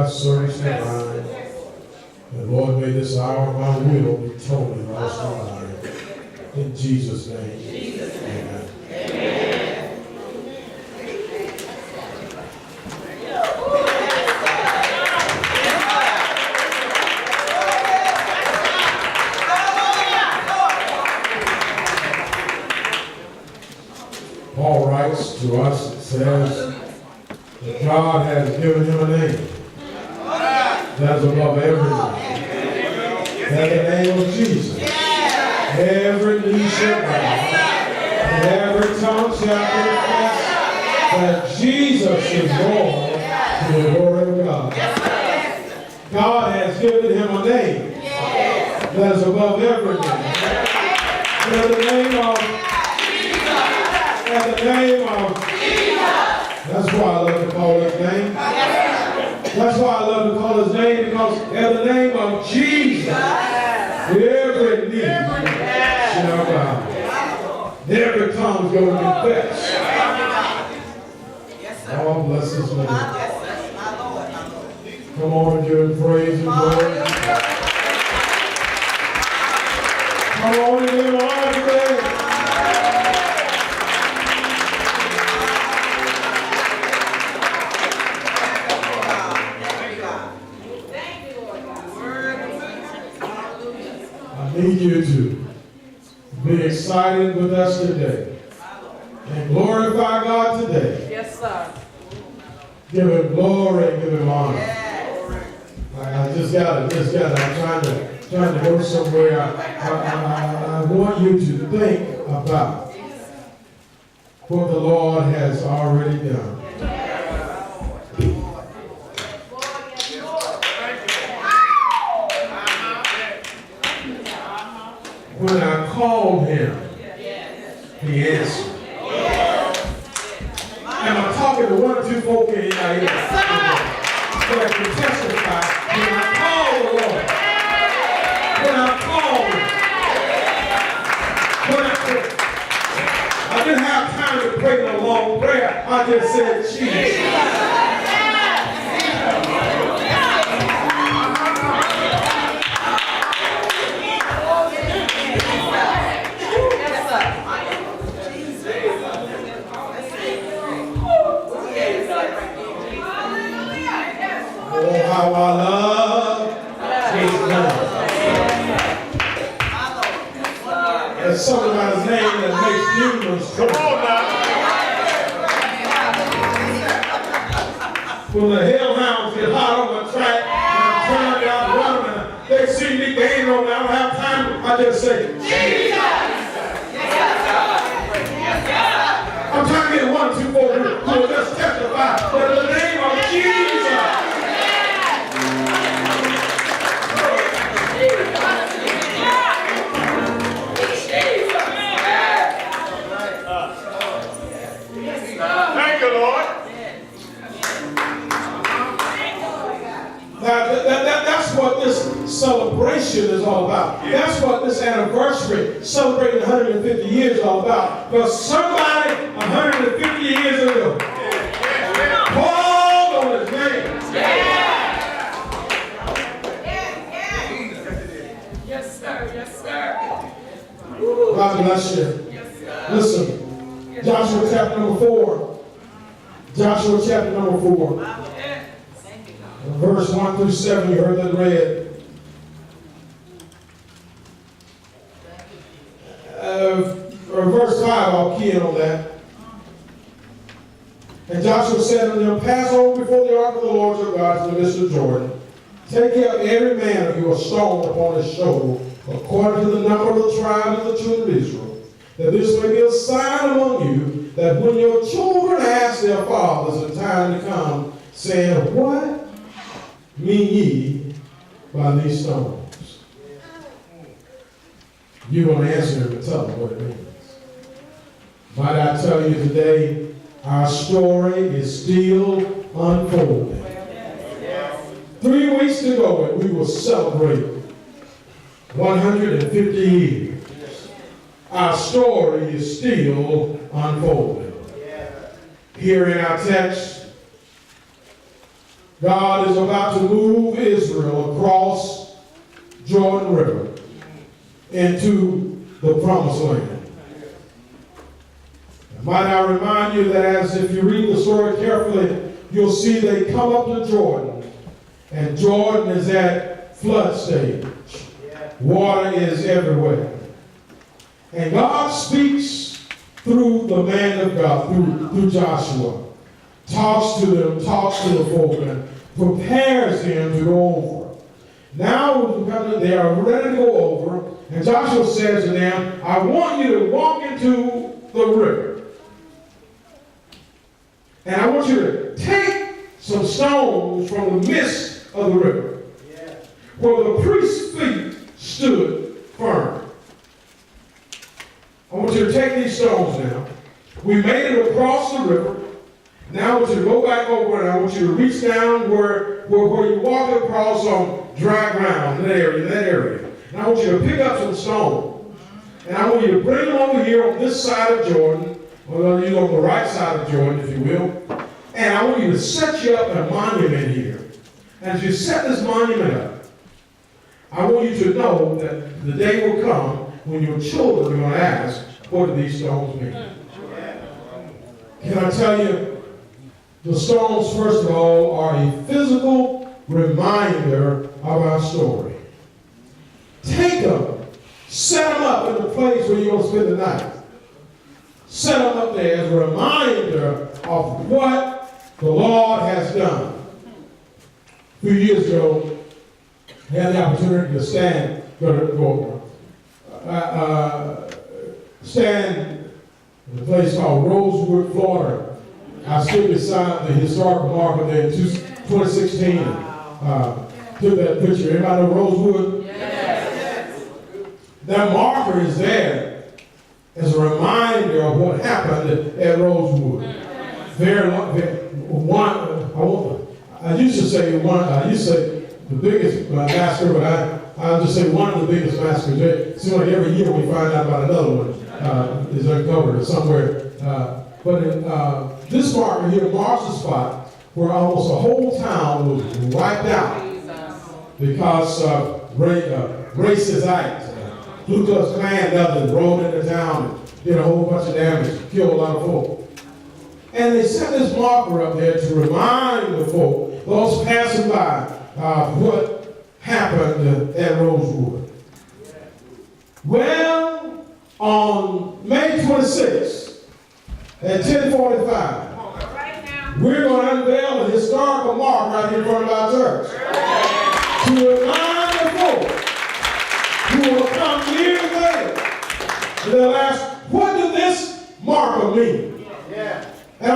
I searched and find. And Lord, may this hour my will be totally lost in thine. In Jesus' name. Amen. Paul writes to us, it says, that God has given him a name that's above every name. That's the name of Jesus. Every knee shall bow, and every tongue shall confess that Jesus is Lord to the glory of God. God has given him a name that is above every name. In the name of in the name of Jesus. That's why I love to call his name. That's why I love to call his name, because in the name of Jesus, every knee shall bow. Every tongue is going to confess. Oh, bless his name. Come on and give him praise and glory. Come on and give him honor today. I need you to be excited with us today and glorify God today. Yes, sir. Give him glory, give him honor. I just got it. I'm trying to go somewhere. I want you to think about what the Lord has already done. When I called him, he answered. And I'm talking to one or two folk in here that can testify. When I called the Lord, I didn't have time to pray no long prayer. I just said, Jesus. Oh, how I love his name. There's something about his name that makes demons tremble. When the hellhounds get hot on the track, and I'm turned out running, they see me gaining on me. I don't have time. I just say, Jesus! I'm trying to get one or two folk who will just testify that in the name of Jesus. Thank you, Lord. That's what this celebration is all about. That's what this anniversary, celebrating 150 years, is all about. Because somebody 150 years ago called on his name. Yes, sir. Yes, sir. God bless you. Yes, sir. Listen, Joshua chapter number 4. Joshua chapter number 4. Verse 1 through 7, you heard that read. Verse 5, I'll key in on that. And Joshua said unto them, pass over before the ark of the Lord your God to the midst of Jordan. Take care of every man of you a stone upon his shoulder, according to the number of the tribes of the children of Israel, that this may be a sign among you, that when your children ask their fathers in time to come, saying, what mean ye by these stones? You're going to answer them and tell them what it means. Might I tell you today, our story is still unfolding. 3 weeks to go, and we will celebrate 150 years. Our story is still unfolding. Here in our text, God is about to move Israel across Jordan River into the promised land. Might I remind you that as if you read the story carefully, you'll see they come up to Jordan, and Jordan is at flood stage. Water is everywhere. And God speaks through the man of God, through Joshua. Talks to them, talks to the folk, and prepares them to go over. Now they are ready to go over, and Joshua says to them, I want you to walk into the river. And I want you to take some stones from the midst of the river, where the priest's feet stood firm. I want you to take these stones now. We made it across the river. Now I want you to go back over, and I want you to reach down where you walk across on dry ground, that area. And I want you to pick up some stones. And I want you to bring them over here on this side of Jordan, or on the right side of Jordan, if you will. And I want you to set you up a monument here. And as you set this monument up, I want you to know that the day will come when your children are going to ask, what do these stones mean? Can I tell you, the stones, first of all, are a physical reminder of our story. Take them, set them up in the place where you're going to spend the night. Set them up there as a reminder of what the Lord has done. A few years ago, I had the opportunity to stand in a place called Rosewood, Florida. I stood beside the historical marker there in 2016. Took that picture. Everybody know Rosewood? Yes. That marker is there as a reminder of what happened at Rosewood. I used to say the biggest massacre, but I'll just say one of the biggest massacres. It seems like every year we find out about another one is uncovered somewhere. But this marker here marks the spot where almost the whole town was wiped out because of racist acts. Ku Klux Klan and others rolled into town and did a whole bunch of damage, killed a lot of folk. And they set this marker up there to remind the folk, those passing by, what happened at Rosewood. Well, on May 26th at 10:45, we're going to unveil a historical mark right here in front of our church to remind the folk who will come years later and they'll ask, what does this marker mean? And I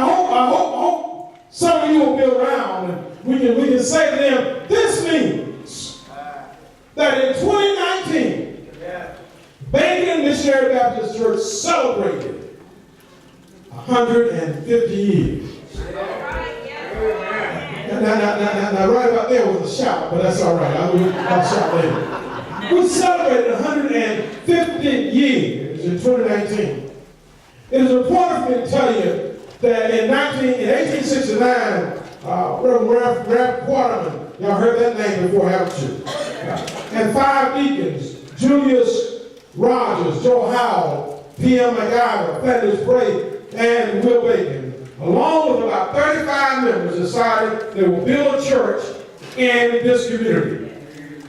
hope some of you will be around and we can say to them, this means that in 2019, Bacon Missionary Baptist Church celebrated 150 years. Now, right about there was a shout, but that's all right. I'll shout later. We celebrated 150 years in 2019. It is important for me to tell you that in 1869, Reverend Ralph Quarterman, y'all heard that name before, haven't you? And 5 deacons, Julius Rogers, Joe Howell, P.M. McIver, Thaddeus Bray, and Will Bacon, along with about 35 members, decided they would build a church in this community.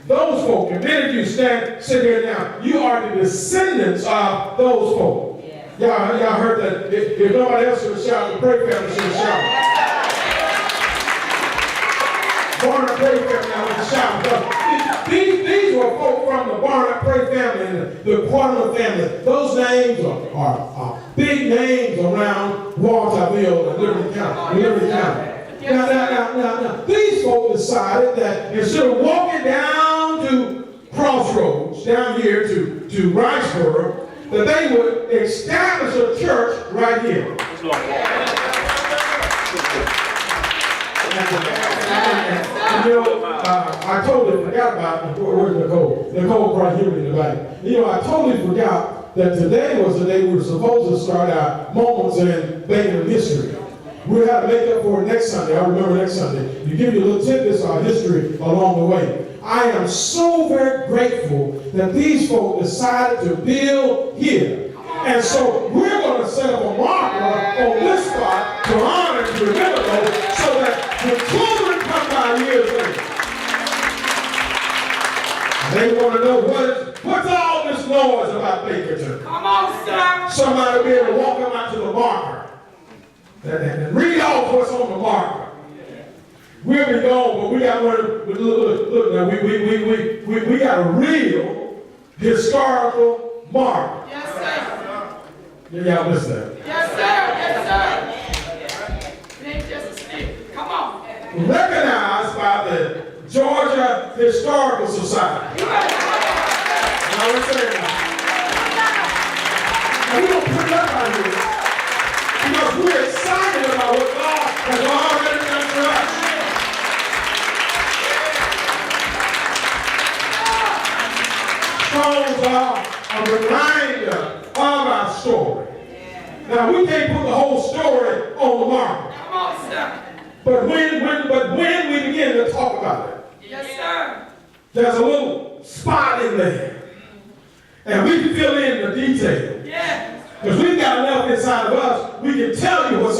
Those folk, and many of you sit here now, you are the descendants of those folk. Y'all heard that. If nobody else should shout, the Pray family should shout. Barnett Pray family, I would shout. These were folk from the Barnett Pray family and the Quarterman family. Those names are big names around Walterville and Liberty County. Now, these folk decided that instead of walking down to Crossroads, down here to Riceboro, that they would establish a church right here. I totally forgot about, where's Nicole? Nicole right here in the back. I totally forgot that today was the day we were supposed to start our Moments in Bacon history. we'll have to make up for it next Sunday. I remember next Sunday. You give you a little tidbits of our history along the way. I am so very grateful that these folks decided to build here. And so we're going to set up a marker on this spot to honor and to remember those so that when children come by years later, they want to know what's all this noise about Bakerton. Come on, sir. Somebody will be able to walk them out to the marker and read off what's on the marker. We'll be gone, but we got one. Look now, we got a real historical marker. Yes, sir. Y'all listen to that. Yes, sir. Yes, sir. It ain't just a stick. Come on. Recognized by the Georgia Historical Society. Now listen now. And we don't put it up out here because we're excited about what God has already done for us. Stones are a reminder of our story. Now we can't put the whole story on the marker. Come on, sir. But when we begin to talk about it, Yes, sir. there's a little spot in there. And we can fill in the detail. Yes. Because we've got enough inside of us, we can tell you what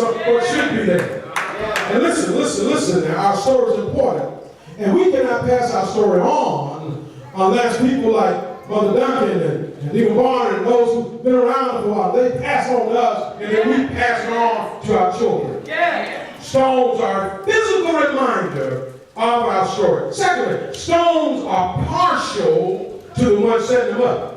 should be there. And listen now, our story is important. And we cannot pass our story on unless people like Mother Duncan and Deacon Barner and those who've been around for a while, they pass on to us and then we pass it on to our children. Yes. Stones are a physical reminder of our story. Secondly, stones are partial to the one setting them up.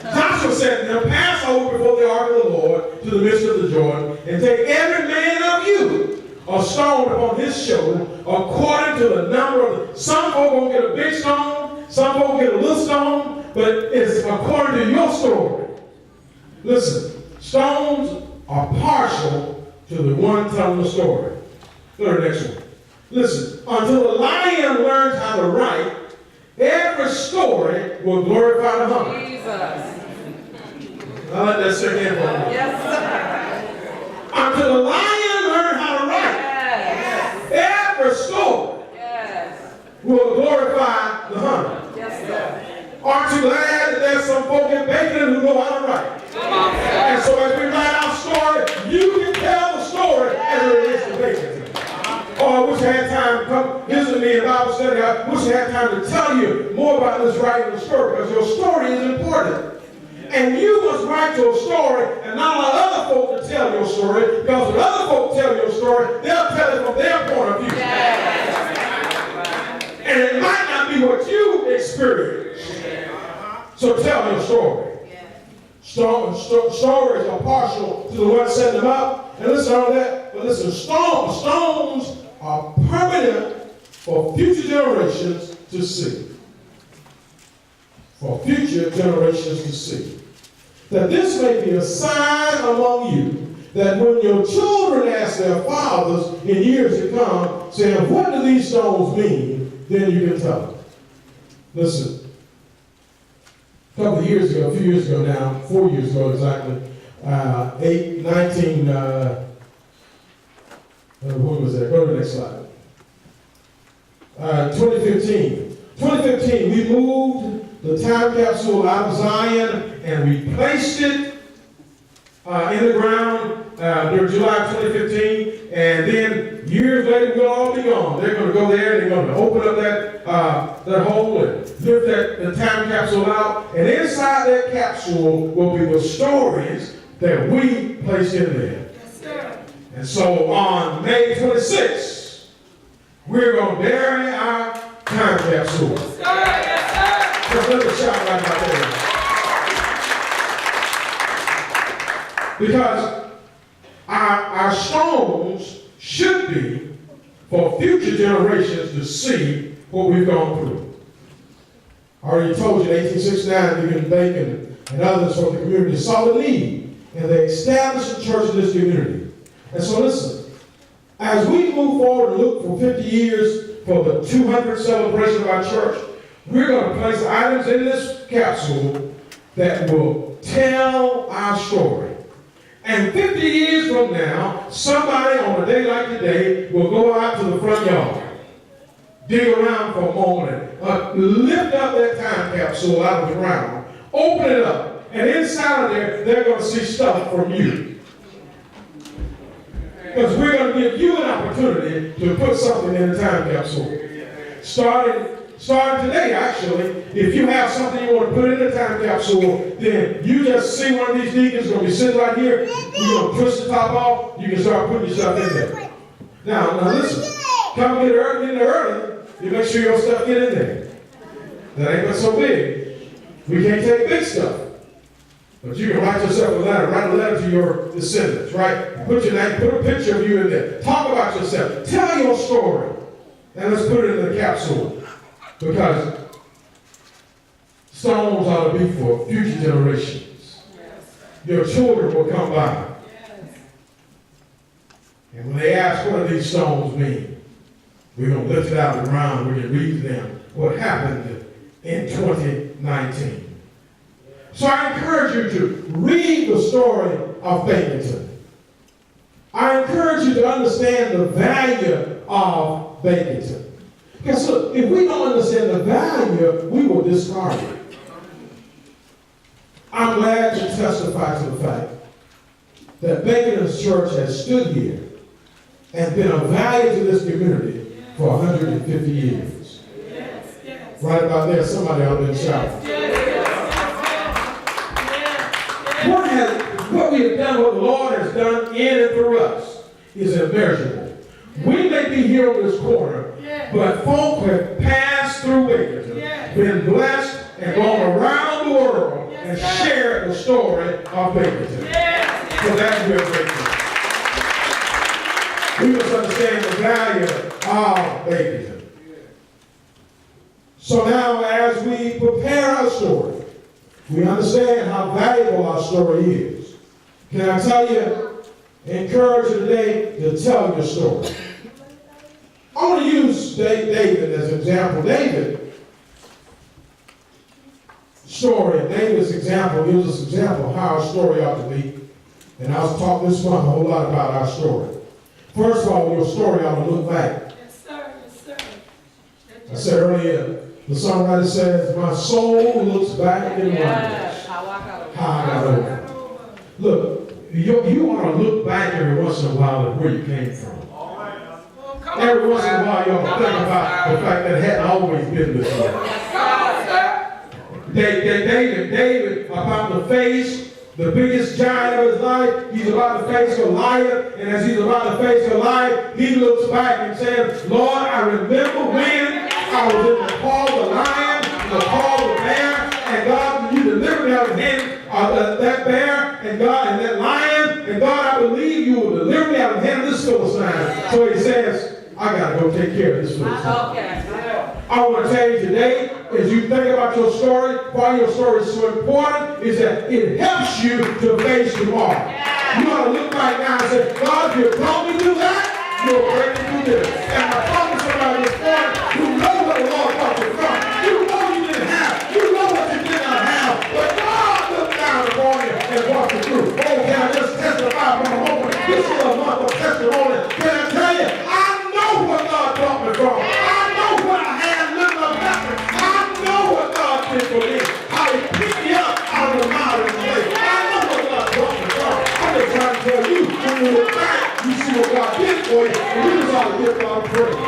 Joshua said, "Now pass over before the ark of the Lord to the midst of the Jordan, and take every man of you a stone upon his shoulder, according to the number of some folk gonna get a big stone, some folk get a little stone, but it's according to your story." Listen, stones are partial to the one telling the story. Go to the next one. Listen, until the lion learns how to write, every story will glorify the hunter. Jesus. I let that sink in for a moment. Yes, sir. Until the lion learns how to write, Yes. every story Yes. will glorify the hunter. Yes, sir. Aren't you glad that there's some folk in Bacon who know how to write? Come on, sir. And so as we write our story, you can tell the story as it relates to Bacon. Oh, I wish I had time to come visit me in Bible study. I wish I had time to tell you more about this writing the story, because your story is important. And you must write your story and not allow other folk to tell your story, because when other folk tell your story, they'll tell it from their point of view. And it might not be what you experienced. So tell your story. Stories are partial to the one setting them up. And listen to all that. But listen, stones are permanent for future generations to see. For future generations to see. That this may be a sign among you, that when your children ask their fathers in years to come, saying, "What do these stones mean?" then you can tell them. Listen. A couple of years ago, a few years ago now, 4 years ago exactly, when was that? Go to the next slide. 2015. 2015, we moved the time capsule out of Zion and we placed it in the ground during July 2015, and then years later we'll all be gone. They're going to go there, they're going to open up that hole and lift the time capsule out, and inside that capsule will be the stories that we placed in there. Yes, sir. And so on May 26th, we're going to bury our time capsule. Yes, sir. Yes, sir. Just let me shout right about there. Because our stones should be for future generations to see what we've gone through. I already told you in 1869, Deacon Bacon and others from the community saw the need, and they established a church in this community. And so listen, as we move forward and look for 50 years for the 200th celebration of our church, we're going to place items in this capsule that will tell our story. And 50 years from now, somebody on a day like today will go out to the front yard, dig around for a moment, lift up that time capsule out of the ground, open it up, and inside of there, they're going to see stuff from you. Because we're going to give you an opportunity to put something in the time capsule. Starting today, actually, if you have something you want to put in the time capsule, then you just see one of these deacons going to be sitting right here. You're going to push the top off. You can start putting your stuff in there. Now listen. Come get in there early. You make sure your stuff get in there. That ain't but so big. We can't take big stuff. But you can write yourself a letter. Write a letter to your descendants, right? Put your name, put a picture of you in there. Talk about yourself. Tell your story. And let's put it in the capsule. Because stones ought to be for future generations. Your children will come by. And when they ask what do these stones mean, we're going to lift it out of the ground. We're going to read to them what happened in 2019. So I encourage you to read the story of Baconton. I encourage you to understand the value of Baconton. Because look, if we don't understand the value, we will discard it. I'm glad to testify to the fact that Baconton's church has stood here and been of value to this community for 150 years. Right about there, somebody out there shouting. What we have done, what the Lord has done in and through us is immeasurable. We may be here on this corner, but folk have passed through Baconton, been blessed, and gone around the world and shared the story of Baconton. So that's real grateful. We must understand the value of Baconton. So now as we prepare our story, we understand how valuable our story is. Can I tell you, encourage you today to tell your story. I want to use David as an example. David's story, David's example gives us an example of how our story ought to be. And I'll talk this month a whole lot about our story. First of all, your story ought to look back. Yes, sir. Yes, sir. I said earlier, the songwriter says, my soul looks back and wonders how I got over. Look, you want to look back every once in a while at where you came from. Every once in a while, you ought to think about the fact that it hadn't always been this way. David, about to face the biggest giant of his life. He's about to face Goliath, and as he's about to face Goliath, he looks back and says, Lord, I remember when I was in the paw of the lion, the paw of the bear, and God, you delivered me out of the hand of that bear, and God, and that lion, and God, I believe you will deliver me out of the hand of this Philistine. So he says, I got to go take care of this Philistine. I want to tell you today, as you think about your story, why your story is so important is that it helps you to face tomorrow. You ought to look back now and say, God, if you brought me through that, you'll bring me through this. And I promise somebody this morning who knows what the Lord brought you from. You know you didn't have. You know what you did not have. But God looked down upon you and brought you through. Oh, can I just testify for a moment? This is a month of testimony. Can I tell you, I know what God brought me from. I know what I had living up after. I know what God did for me. How he picked me up out of the miry clay. I know what God brought me from. I'm just trying to tell you, when you look back, you see what God did for you, and you just ought to give God praise.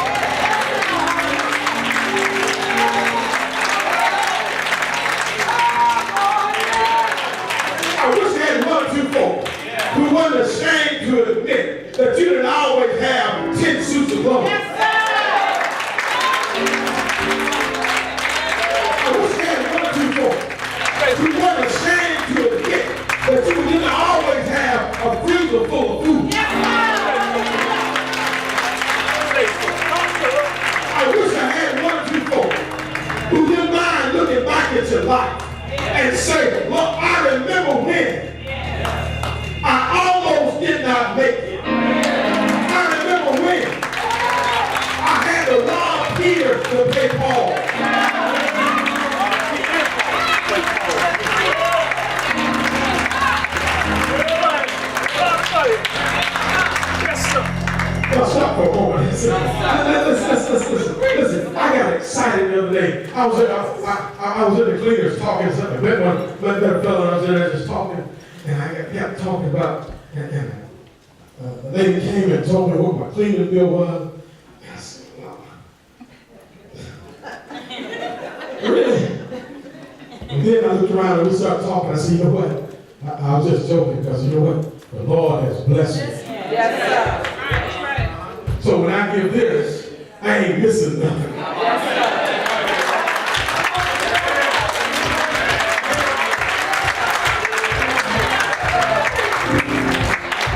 I wish I had one or two folks who weren't ashamed to admit that you didn't always have 10 suits of clothes. I wish I had one or two folks who weren't ashamed to admit that you didn't always have a freezer full of food. I wish I had one or two folks who didn't mind looking back at your life and say, look, I remember when I almost did not make it. I remember when I had to rob Peter to pay Paul. Listen, I got excited the other day. I was in the cleaners talking something. Met that fellow, and I was in there just talking, and I kept talking about, and the lady came and told me what my cleaning bill was. And I said, wow. Really? And then I looked around and we started talking. I said, you know what? I was just joking because you know what? The Lord has blessed me. Yes, sir. That's right. So when I give this, I ain't missing nothing. Yes, sir.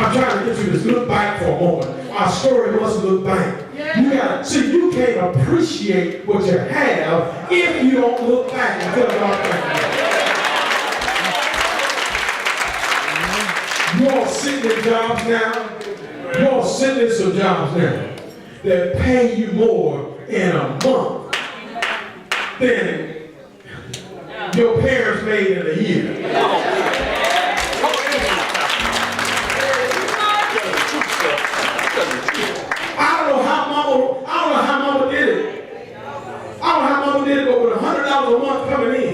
I'm trying to get you to look back for a moment. Our story must look back. You gotta see, you can't appreciate what you have if you don't look back and tell God thank you. You're sitting in jobs now. You're sitting in some jobs now that pay you more in a month than your parents made in a year. I don't know how mama did it. I don't know how mama did it, but with $100 a month coming in,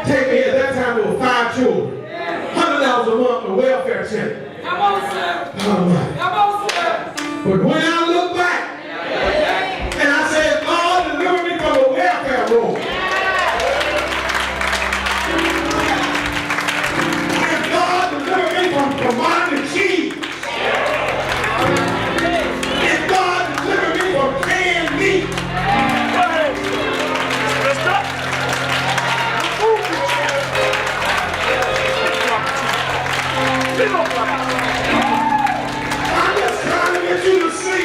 take me at that time with 5 children, $100 a month for welfare check. Come on, sir. Come on, sir. But when I look back and I said, God, deliver me from a welfare roll. And God, deliver me from commodity cheese. And God, deliver me from canned meat. I'm just trying to get you to see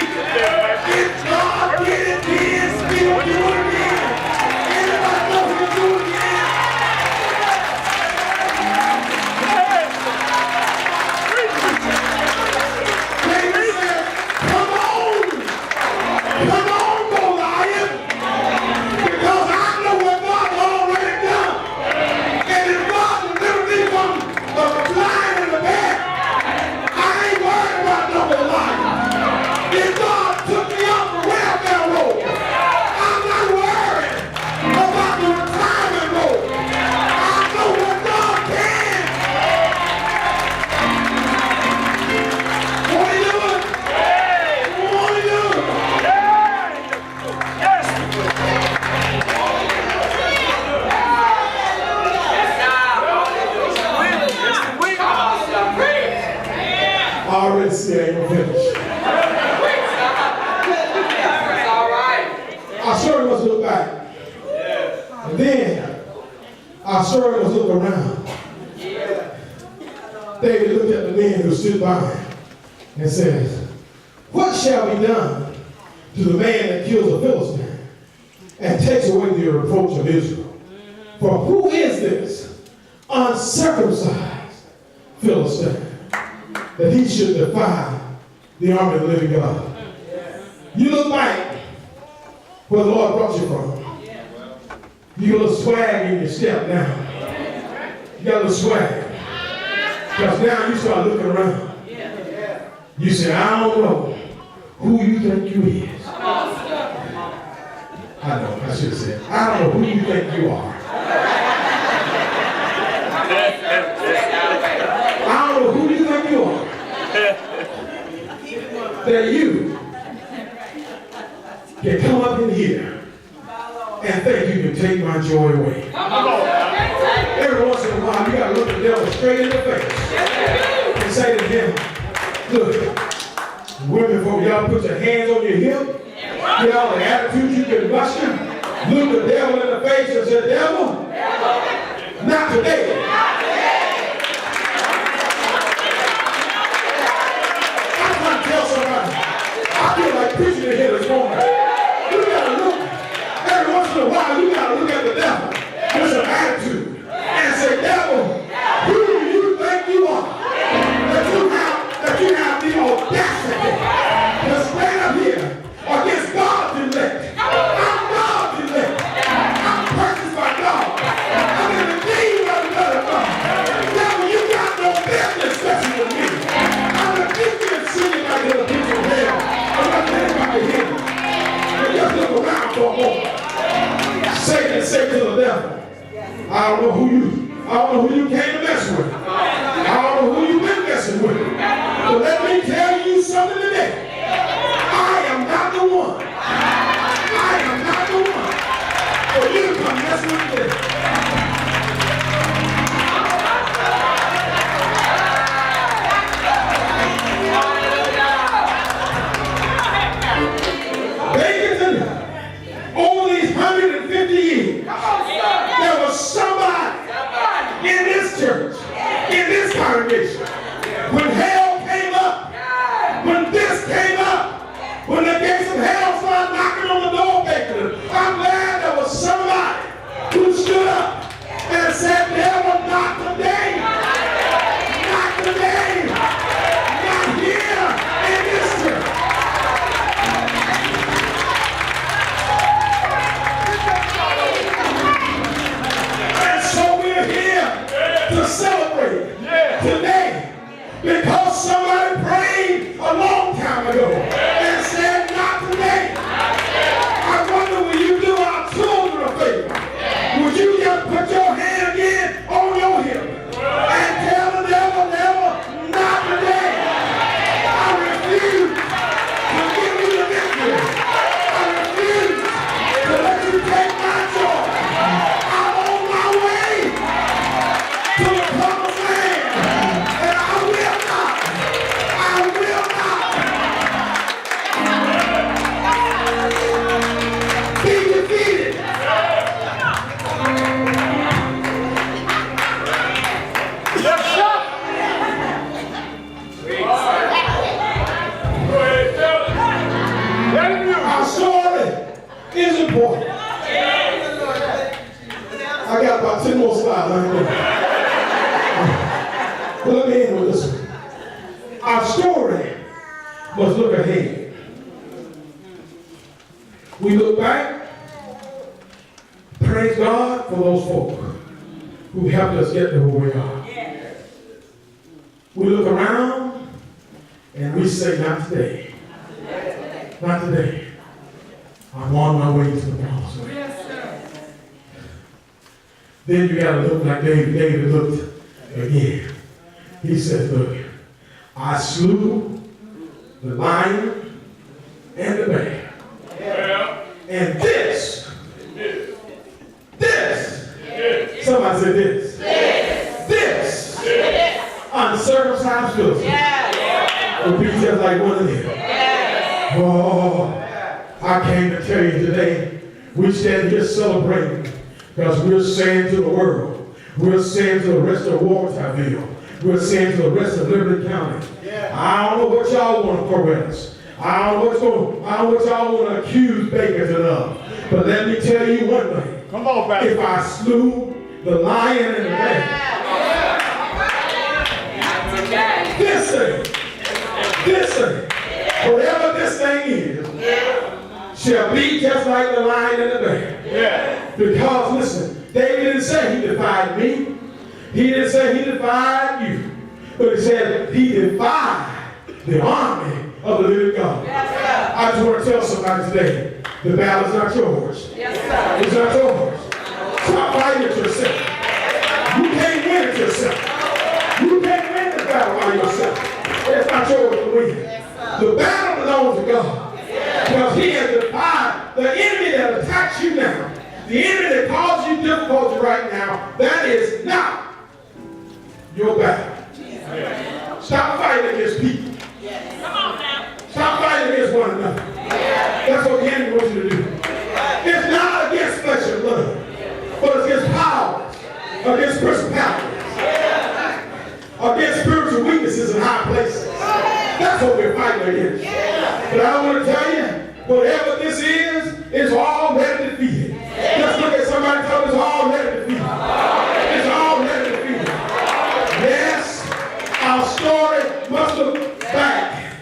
if God did it then, still do it again. Anybody know he can do it again? David said, come on, Goliath, because I know what God already done. And if God delivered me from the lion and the bear, I ain't worried about no Goliath. If God took me off the welfare roll, I'm not worried about the retirement roll. I know what God can. What are you doing? What are you doing? I already see I ain't gonna finish. It's all right. Our story must look back. And then our story must look around. David looked at the men who stood by him and says, what shall be done to the man that kills a Philistine and takes away the reproach of Israel? For who is this uncircumcised Philistine that he should defy the army of the living God? You look back where the Lord brought you from. You got a little swag in your step now. You got a little swag. Because now you start looking around. You say, I don't know who you think you is. I know, I should have said, I don't know who you think you are. I don't know who you think you are. That you can come up in here and think you can take my joy away. Every once in a while, you got to look the devil straight in the face and say to him, look, women folk, y'all put your hands on your hip, get all the attitude you can muster, look the devil in the face and say, devil, not today. I'm trying to tell somebody, I feel like preaching in here this morning. You got to look, every once in a while, you got to look at the devil with some attitude and say, devil, who do you think you are? That you have the audacity to stand up here against God's elect. I'm God's elect. I'm purchased by God. I'm in the name of the blood of God. Devil, you got no business messing with me. I'm a deacon sitting like in a picture of hell. I'm not I don't know who you came to mess with. I don't know who you've been messing with. But let me tell you something today. I am not the one. I am not the one for you to come mess with me. Over these 150 years, there was somebody in this church, in this congregation, when hell came up, when this came up, when the gates of hell started knocking on the door, I'm glad there was somebody who stood up and said, devil, not today, not today, not here in this church. To celebrate today because somebody prayed a long time ago and said not today. I wonder, will you do our children a favor? Would you just put your hand again on your hip and tell the devil, devil, not today. I refuse to give you the victory. I refuse to let you take my joy. I'm on my way to the promised land, and I will not be defeated. Yes, sir. Our story is important. I got about 10 more slides. But let me end with this one. Our story must look ahead. We look back, praise God for those folk who helped us get to where we are. We look around and we say, not today. Not today. I'm on my way to the promised land. Then you got to look like David. David looked again. He said, look, I slew the lion and the bear. Yeah. And this, somebody said this uncircumcised Philistine will be just like one of them. Oh, I came to tell you today, we stand here celebrating because we're saying to the world, we're saying to the rest of Warrenville, we're saying to the rest of Liberty County, I don't know what y'all want to throw at us. I don't know what y'all want to accuse Baker of. But let me tell you one thing. Come on, Pastor. If I slew the lion and the bear, listen, whatever this thing is, shall be just like the lion and the bear. Yeah. Because listen, David didn't say he defied me. He didn't say he defied you. But he said he defied the army of the living God. Yes, I just want to tell somebody today, the battle's not yours. Yes, sir. It's not yours. Stop fighting it yourself. You can't win it yourself. You can't win the battle by yourself. It's not yours to win. Yes, the battle belongs to God. Yes. Because he has defied the enemy that attacks you now. The enemy that causes you difficulty right now, that is not your battle. Yes. Stop fighting against people. Yes. Come on now. Stop fighting against one another. Yes. That's what the enemy wants you to do. It's not against flesh and blood, but it's against powers, against principalities, against spiritual weaknesses in high places. That's what we're fighting against. But I want to tell you, whatever this is already defeated. Just look at somebody and tell them it's already defeated. It's already defeated. Yes, our story must look back.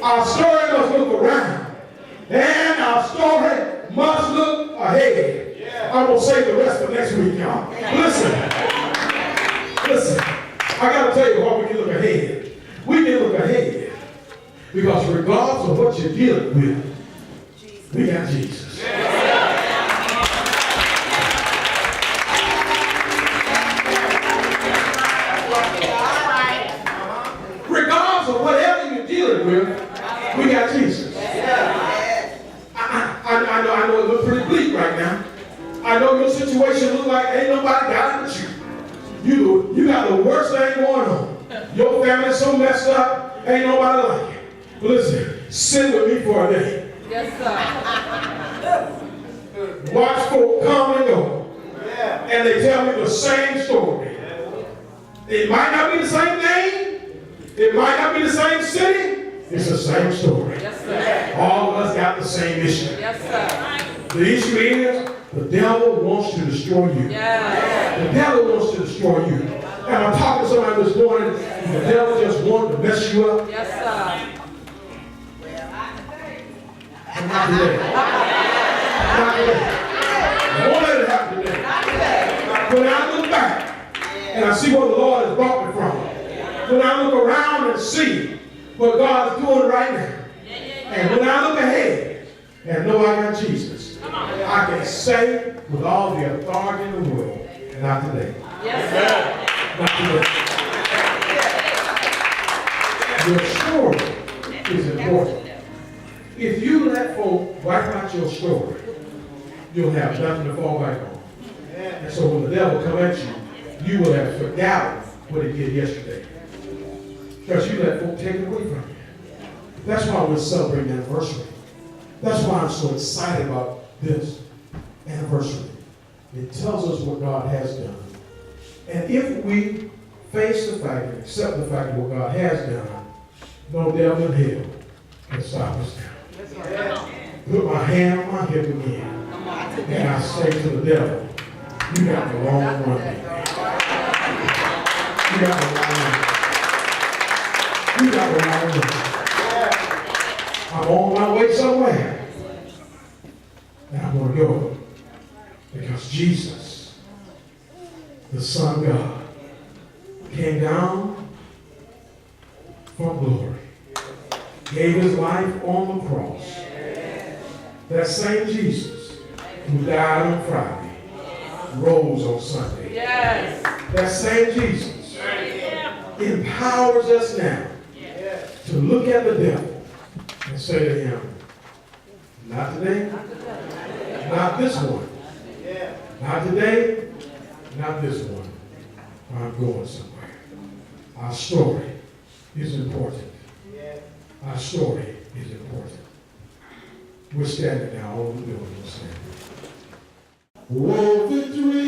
Our story must look around. And our story must look ahead. I'm going to save the rest for next week, y'all. Listen. I got to tell you why we can look ahead. We can look ahead because regardless of what you're dealing with, we got Jesus. I know it looks pretty bleak right now. I know your situation looks like ain't nobody got it but you. You got the worst thing going on. Your family's so messed up, ain't nobody like it. But listen, sit with me for a day. Yes, sir. Watch folk come and go. And they tell me the same story. It might not be the same name. It might not be the same city. It's the same story. Yes, sir. All of us got the same issue. Yes, sir. The issue is the devil wants to destroy you. Yes. The devil wants to destroy you. And I'm talking to somebody this morning, the devil just wanted to mess you up. Yes, sir. And not today. Not today. I won't let it happen today. When I look back and I see where the Lord has brought me from, when I look around and see what God's doing right now, and when I look ahead and know I got Jesus, I can say with all the authority in the world, not today. Yes, sir. Not today. Your story is important. If you let folk wipe out your story, you'll have nothing to fall back on. And so when the devil comes at you, you will have forgotten what he did yesterday. Because you let folk take it away from you. That's why we're celebrating the anniversary. That's why I'm so excited about this anniversary. It tells us what God has done. And if we face the fact and accept the fact of what God has done, no devil in hell can stop us now. Put my hand on my hip again. And I say to the devil, you got the wrong one. You got the wrong one. You got the wrong one. I'm on my way somewhere. And I'm going to go. Because Jesus, the Son of God, came down from glory. Gave his life on the cross. That same Jesus who died on Friday rose on Sunday. Yes. That same Jesus empowers us now to look at the devil and say to him, not today, not this one, not today, not this one. I'm going somewhere. Our story is important. Our story is important. We're standing now, all we're doing is standing. Oh, victory!